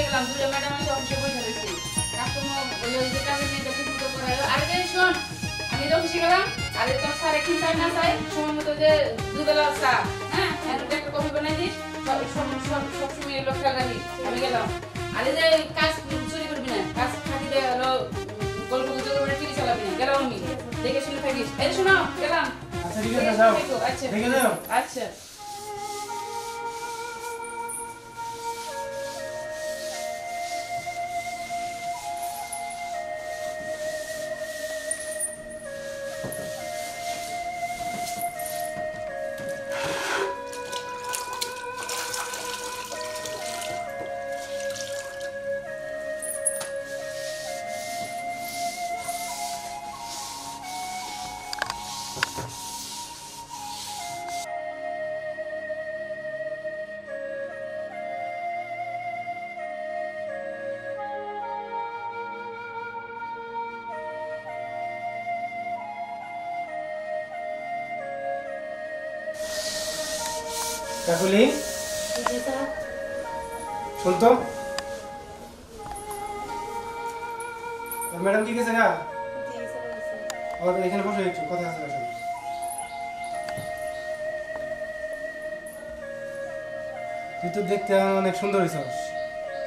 গেলাম দুটো ম্যাডাম এসে অফিসে বসে রয়েছে কাস্টমার বলে ওই যে কাজের মেয়েটা ঠিক মতো করে আরে যে শোন আমি তো অফিসে গেলাম আরে তোর স্যার এখন চাই না চাই সময় মতো যে দুবেলা চা হ্যাঁ একটা কফি বানাই দিস সবসময় এগুলো খেয়াল রাখিস আমি গেলাম আরে যে কাজ চুরি করবি না কাজ ফাঁকি দিয়ে হলো গল্প গুজব করে টিভি চালাবি না গেলাম আমি দেখে শুনে থাকিস এই শোনো গেলাম আচ্ছা ঠিক আছে যাও আচ্ছা দেখে যাও আচ্ছা কাকুলি শুন তো ম্যাডাম ঠিক আছে না এখানে বসে একটু কথা আছে আসলে তুই তো দেখতে অনেক সুন্দর হয়েছিস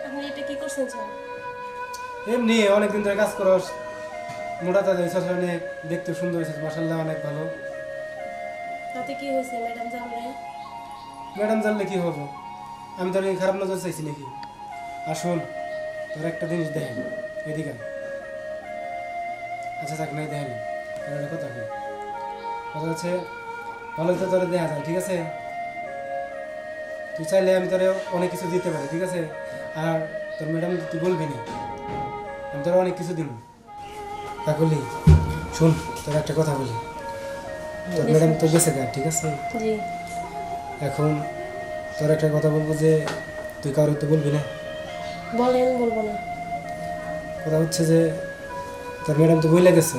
আপনি এটা কি করছেন স্যার? এমনি অনেকদিন ধরে কাজ করস মোটা তাজা হয়েছিস অনেক দেখতে সুন্দর হয়েছিস মাসাল্লাহ অনেক ভালো তাতে কি হয়েছে ম্যাডাম জানলে? ম্যাডাম জানলে কি হবো আমি তোর এই খারাপ নজর চাইছি নাকি আর শোন তোর একটা জিনিস দেখেন এদিকে আচ্ছা থাক নাই দেখেন কথা কি কথা হচ্ছে ভালো তো তোর দেখা যায় ঠিক আছে তুই চাইলে আমি তোরে অনেক কিছু দিতে পারি ঠিক আছে আর তোর ম্যাডাম তুই বলবি না আমি তোর অনেক কিছু দিব কাকুলি শোন তোর একটা কথা বলি তোর ম্যাডাম তো গেছে গা ঠিক আছে জি এখন তোর একটা কথা বলবো যে তুই কারোর তো বলবি না বলেন বলবো না কথা হচ্ছে যে তোর ম্যাডাম তো বলে গেছে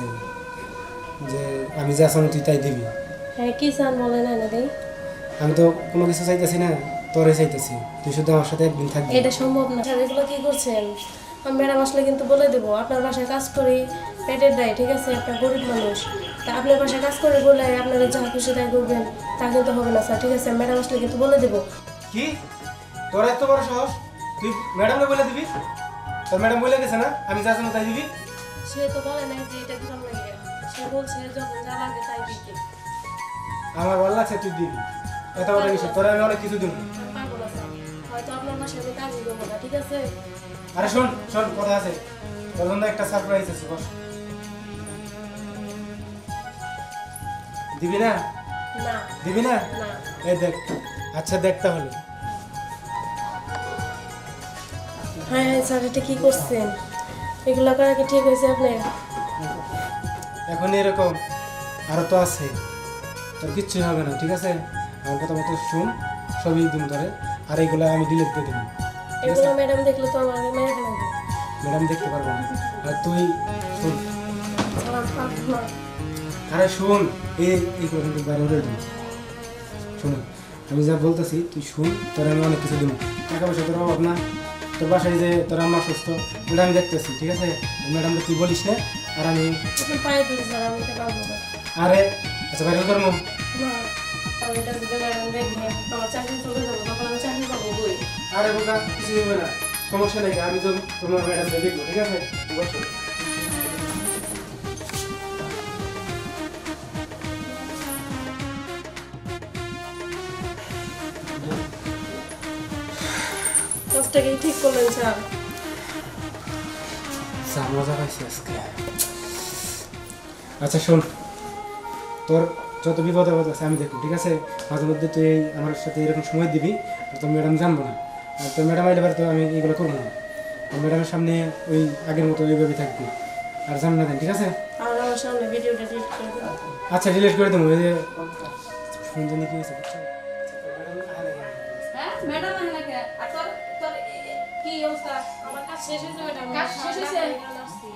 যে আমি যা চান তুই তাই দিবি হ্যাঁ কি চান বলেন না দেই আমি তো কোনো কিছু চাইতেছি না তোরে চাইতেছি তুই শুধু আমার সাথে একদিন থাকবি এটা সম্ভব না স্যার এগুলো কি করছেন আমি ম্যাডাম আসলে কিন্তু বলে দেবো আপনার বাসায় কাজ করি পেটের দেয় ঠিক আছে আপনার গরিব মানুষ তা আপনার বাসায় কাজ করে বলে আপনারা যা খুশি তাই করবেন তা কিন্তু হবে না স্যার ঠিক আছে ম্যাডাম আসলে কিন্তু বলে দেবো কি তোর এত বড় সাহস তুই ম্যাডামকে বলে দিবি তোর ম্যাডাম বলে গেছে না আমি যা চান তাই দিবি সে তো বলে নাই যে এটা দিলাম লাগে সে বলছে যখন যা লাগে তাই দিতে আমার ভালো লাগছে তুই দিবি এত বড় কিছু তোরা আমি অনেক কিছু দিব পারবো না স্যার হয়তো আপনার বাসায় আমি কাজই করবো না ঠিক আছে আরে শোন শোন কথা আছে তোর জন্য একটা সারপ্রাইজ আছে বস দিবি না না দিবি না না এই দেখ আচ্ছা দেখ তাহলে হ্যাঁ হ্যাঁ স্যার এটা কি করছেন এগুলো করা কি ঠিক হয়েছে আপনার এখন এরকম আরো তো আছে তোর কিচ্ছুই হবে না ঠিক আছে আমার কথা মতো শুন সবই দিন ধরে আর এইগুলো আমি ডিলিট করে দেবো এগুলো ম্যাডাম দেখলে তো আমার মেরে ফেলবে ম্যাডাম দেখতে পারবো না আর তুই শুন সালাম পাবো না আরে শোন এইগুলো কিন্তু বাইরে উঠে দিবি শোন আমি যা বলতেছি তুই শুন তোর আমি অনেক কিছু দেবো টাকা পয়সা তোর অভাব না তোর বাসায় যে তোর আম্মা সুস্থ ওটা আমি দেখতেছি ঠিক আছে ম্যাডামকে তুই বলিস না আর আমি এখন পায়ে ধরে স্যার আমি এটা পারবো না আরে আচ্ছা বাইরে করবো না আমি এটা যদি ম্যাডাম দেখবে আমার চাকরি চলে যাবো তখন আমি চাকরি পাবো বই আরে বোকা কিছু হবে না সমস্যা নেই আমি তো তোমার ম্যাডামকে দেখবো ঠিক আছে বসো কাজটাকেই ঠিক করলেন স্যার মজা পাইছি আজকে আচ্ছা শোন তোর যত বিপদ আপদ আছে আমি দেখবো ঠিক আছে মাঝে মধ্যে তুই আমার সাথে এরকম সময় দিবি আর তোর ম্যাডাম জানবো না আর তোর ম্যাডাম আইলে তো আমি এগুলো করবো না আর ম্যাডামের সামনে ওই আগের মতো ওইভাবে থাকবি আর জান না দেন ঠিক আছে আর আমার সামনে ভিডিওটা ডিলিট করে দিন আচ্ছা ডিলিট করে দেবো ওই যে ফোন জানি কি হয়েছে হ্যাঁ ম্যাডাম নাকি আর তোর তোর কি অবস্থা আমার কাজ শেষ হয়েছে ম্যাডাম কাজ শেষ হয়েছে?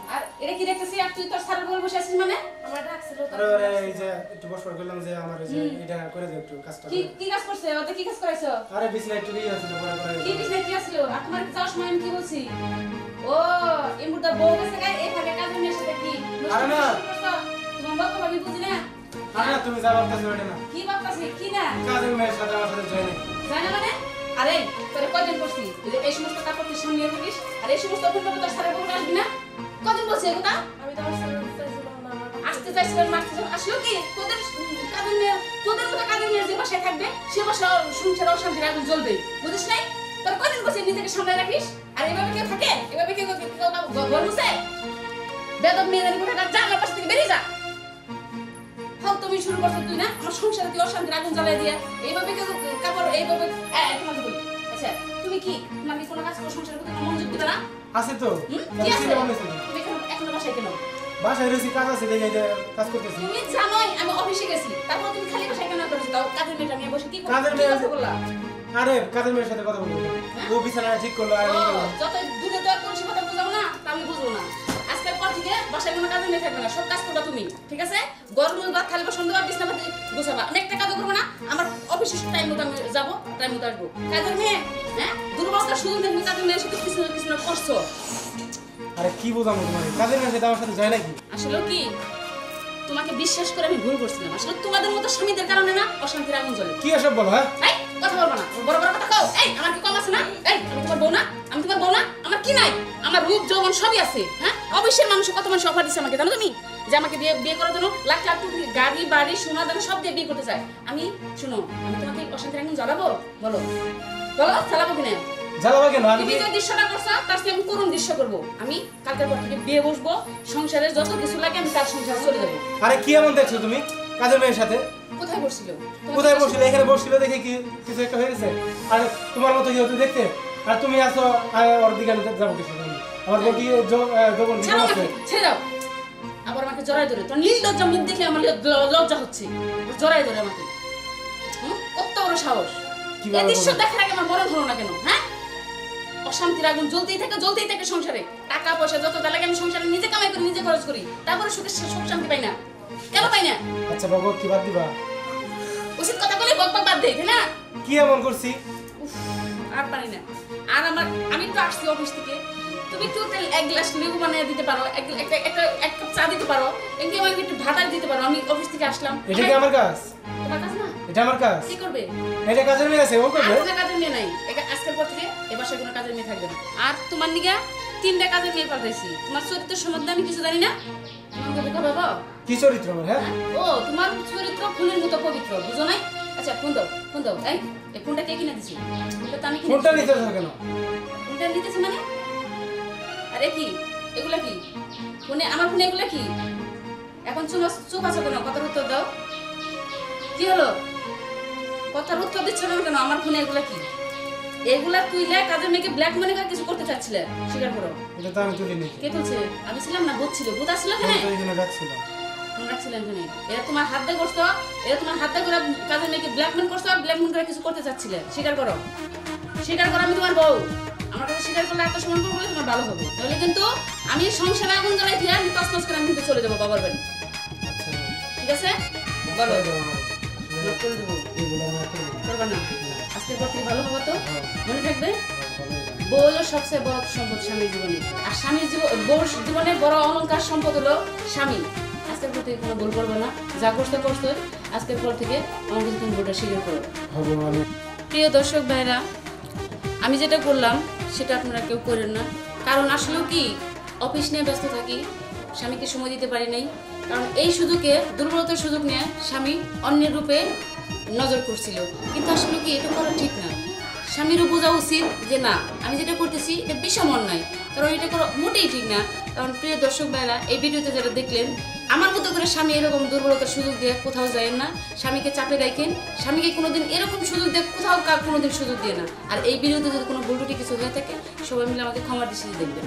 আর এটা কি দেখতেছি আর তুই তোর স্যারের বল বসে আছিস মানে আমার ডাকছিল তো। আরে এই যে একটু বসবার করলাম যে আমার এই যে এটা করে দাও একটু কাজটা কি কি কাজ করছে ওদের কি কাজ করাইছো আরে বিছনা একটু দিয়ে আছে পরে কি বিজনেস কি আসলো আর তোমার যাওয়ার সময় আমি কি বলছি ও এই মুহূর্তে বউ গেছে গায়ে এই ফাঁকে কাজের মেয়ের সাথে কি আরে না। তোমার বক্তব্য আমি বুঝি না আরে না, তুমি যা ভাবতেছো ওটা না কি ভাবতাছি কি না কাজের মেয়ের সাথে আমার সাথে জয় নেই জানা মানে আরে তোরে কয়দিন করছি এই সমস্ত কাপড় তুই সামনে থাকিস আর এই সমস্ত অভিনব তোর সারা বউ আসবি না কদিন বলছি এগুলা আমি তো আমার সাথে চাইছিলাম না আমার আসতে চাইছিলেন মারতে আসলো কি তোদের কাজের মেয়ে তোদের মতো কাজের মেয়ে যে বাসায় থাকবে সে বাসা সংসার অশান্তির আগুন জ্বলবে বুঝিস নাই তোর কদিন বলছি নিজেকে সামনে রাখিস আর এভাবে কেউ থাকে এভাবে কেউ ঘর মুছে বেদব মেয়েদের কোথাটা যা আমার পাশ থেকে বেরিয়ে যা হাও তুমি শুরু করছো তুই না আমার সংসারে তুই অশান্তির আগুন জ্বালিয়ে দিয়ে এইভাবে কেউ কাপড় এইভাবে তোমাকে বলি আচ্ছা তুমি কি তোমার কি কোনো কাজ করো সংসারের প্রতি কোনো মনোযোগ দিবে না আছে তো কি আছে তুমি তুমি এখনো বাসায় কেন বাসায় রয়েছি কাজ আছে দেখে যে কাজ করতেছি তুমি জানোই আমি অফিসে গেছি তারপর তুমি খালি বাসায় কেন করছো তাও কাজের মেয়েটা নিয়ে বসে কি কাজের কি মেয়ে- কথা বললা আরে কাজের মেয়ের সাথে কথা বলবো ও বিছানা ঠিক করলো আর আমি করলাম। যত দূরে দেওয়ার কোনো কথা বুঝাও না তা আমি বুঝবো না আজকের পর থেকে বাসায় কোনো কাজে নিয়ে থাকবে না সব কাজ করবা তুমি ঠিক আছে গরম বা থালি বাসন দেওয়া বিছনা পাতি গোছাবা আমি একটা কাজও করবো না আমার অফিসের টাইম মতো আমি যাবো টাইম মতো আসবো কাজের মেয়ে হ্যাঁ দুর্বলতা শুধু তুমি কাজের মেয়ের সাথে কিছু না কিছু না করছো আরে কি বোঝাবো তোমার কাজের মেয়ের সাথে আমার সাথে যায় নাকি আসলে কি তোমাকে বিশ্বাস করে আমি ভুল করছিলাম আসলে তোমাদের মতো স্বামীদের কারণে না অশান্তির আগুন জ্বলে কি এসব বলো হ্যাঁ এই কথা বলবো না বড় বড় কথা কও এই আমার কি কম আছে না এই আমি তোমার বউ না আমি তোমার বউ না আমার কি নাই আমার রূপ যৌবন সবই আছে হ্যাঁ অবশ্যই মানুষ কত মানুষ অফার দিচ্ছে আমাকে জানো তুমি যে আমাকে বিয়ে করার জন্য লাখ লাখ টাকা গাড়ি বাড়ি সোনা দানা সব দিয়ে বিয়ে করতে চায় আমি শুনো আমি তোমাকে অশান্তির আগুন জ্বালাবো বলো বলো চালাবো কিনা জ্বালাবা কেন আমি তুমি যে দৃশ্যটা করছো তার চেয়ে আমি করুণ দৃশ্য করবো আমি কালকের পর থেকে বিয়ে বসবো সংসারের যত কিছু লাগে আমি তার সংসারে চলে যাবো আরে কি এমন দেখছো তুমি কাজের মেয়ের সাথে কোথায় বসছিল কোথায় বসছিল এখানে বসছিল দেখে কি কিছু একটা হয়ে গেছে আর তোমার মতো কি হতো দেখতে আর তুমি আসো আর ওর দিকে আমি যাবো কিছু আমার বউ কি যৌবন ছাড়ো আছে আমাকে, ছেড়ে দাও আবার আমাকে জড়াই ধরে তোর নীল লজ্জা মুখ দেখে আমার লজ্জা হচ্ছে জড়াই ধরে আমাকে কত বড় সাহস কিভাবে এই দৃশ্য বলবো? দেখার আগে আমার মরণ হলো না কেন হ্যাঁ অশান্তির আগুন জ্বলতেই থাকে সংসারে টাকা পয়সা যত তা লাগে আমি সংসারে নিজে কামাই করি নিজে খরচ করি তারপরে সুখ শান্তি পাই না কেন পাই না আচ্ছা বাবু কি বাদ দিবা উচিত কথা বলে বক বক বাদ দেই তাই না কি এমন করছি উফ, আর পারি না আর আমি তো আসছি অফিস থেকে তুমি একটু এক গ্লাস লেবু বানিয়ে দিতে পারো এক কাপ চা দিতে পারো এমনি আমাকে একটু ভাত দিতে পারো আমি অফিস থেকে আসলাম এটা কি আমার কাজ তোমার কাজ না এটা আমার কাজ কি করবে এটা কাজের মেয়ে আছে ও আর করবে কোনো কাজের মেয়ে নাই আজকের পর থেকে এ বাসায় কোনো কাজের মেয়ে থাকবে না আর তোমার নিগা 3টা কাজের মেয়ে পাঠাইছি তোমার চরিত্রের সম্বন্ধে আমি কিছু জানি না তোমাকে বোকা বাবা কি চরিত্র আমার হ্যাঁ ও তোমার চরিত্র ফুলের মতো পবিত্র বুঝো নাই আচ্ছা ফোন দাও এই ফোনটা কে কিনে দিছি ফোনটা তো আমি কিনে ফোনটা নিতে চাও কেন ফোনটা নিতেছি মানে আরে কি এগুলা কি ফোনে আমার ফোনে এগুলা কি এখন চুপ আছো কেন কথার উত্তর দাও কি হলো কথার উত্তর দিচ্ছ না কেন আমার ফোনে এগুলা কি এগুলা তুইলে কাজের মেয়েকে ব্ল্যাক মানি করে কিছু করতে চাচ্ছিলে স্বীকার করো এটা তো আমি তুলিনি কে তুলছে আমি ছিলাম না ভূত ছিল ভূত আসছিল ফোন এখানে তো এখানে রাখছিলাম ফোন রাখছিলেন এখানে এরা তোমার হাত দিয়ে করছো এরা তোমার হাত দিয়ে করে কাজের মেয়েকে ব্ল্যাকমেল করছো আর ব্ল্যাকমেল করে কিছু করতে চাচ্ছিলে স্বীকার করো আমি তোমার বউ আমার কাছে স্বীকার করলে আত্মসম্মান করবো বলে তোমার ভালো হবে তাহলে কিন্তু আমি সংসারে আগুন জ্বালাই দিয়ে আমি তছনছ করে আমি কিন্তু চলে যাবো বাবার বাড়ি আচ্ছা ঠিক আছে বলো করে দাও আমার। ব্লক করে দেবো এইগুলো আমার করবো না। করবা না আজকের পর থেকে ভালো হবে তো হ্যাঁ, মনে থাকবে ভালো হয়ে যাবে। বউ হলো সবচেয়ে বড় সম্পদ স্বামীর জীবনে আর স্বামীর বউর জীবনে বড় অলংকার সম্পদ হলো স্বামী আজকের পর থেকে কোনো ভুল করবে না যা করতে আজকের পর থেকে আমার কাছে তুমি ভুলটা স্বীকার করো হবো আমি প্রিয় দর্শক ভাইরা আমি যেটা করলাম সেটা আপনারা কেউ করেন না কারণ আসলেও কি অফিস নিয়ে ব্যস্ত থাকি স্বামীকে সময় দিতে পারি নাই কারণ এই সুযোগে দুর্বলতার সুযোগ নিয়ে স্বামী অন্যের রূপে নজর করছিল কিন্তু আসলে কি এটা করা ঠিক না স্বামীরও বোঝা উচিত যে না আমি যেটা করতেছি এটা বিষম অন্যায় কারণ এটা করা মোটেই ঠিক না কারণ প্রিয় দর্শক ভাইরা এই ভিডিওতে যারা দেখলেন আমার মতো করে স্বামী এরকম দুর্বলতার সুযোগ দিয়ে কোথাও যায় না স্বামীকে চাপে রাখেন স্বামীকে কোনোদিন এরকম সুযোগ দিয়ে কোথাও কোনোদিন সুযোগ দিয়ে না আর এই ভিডিওতে যদি কোনো ভুল ত্রুটি কিছু হয়ে থাকে সবাই মিলে আমাকে ক্ষমার দৃষ্টিতে দেখবেন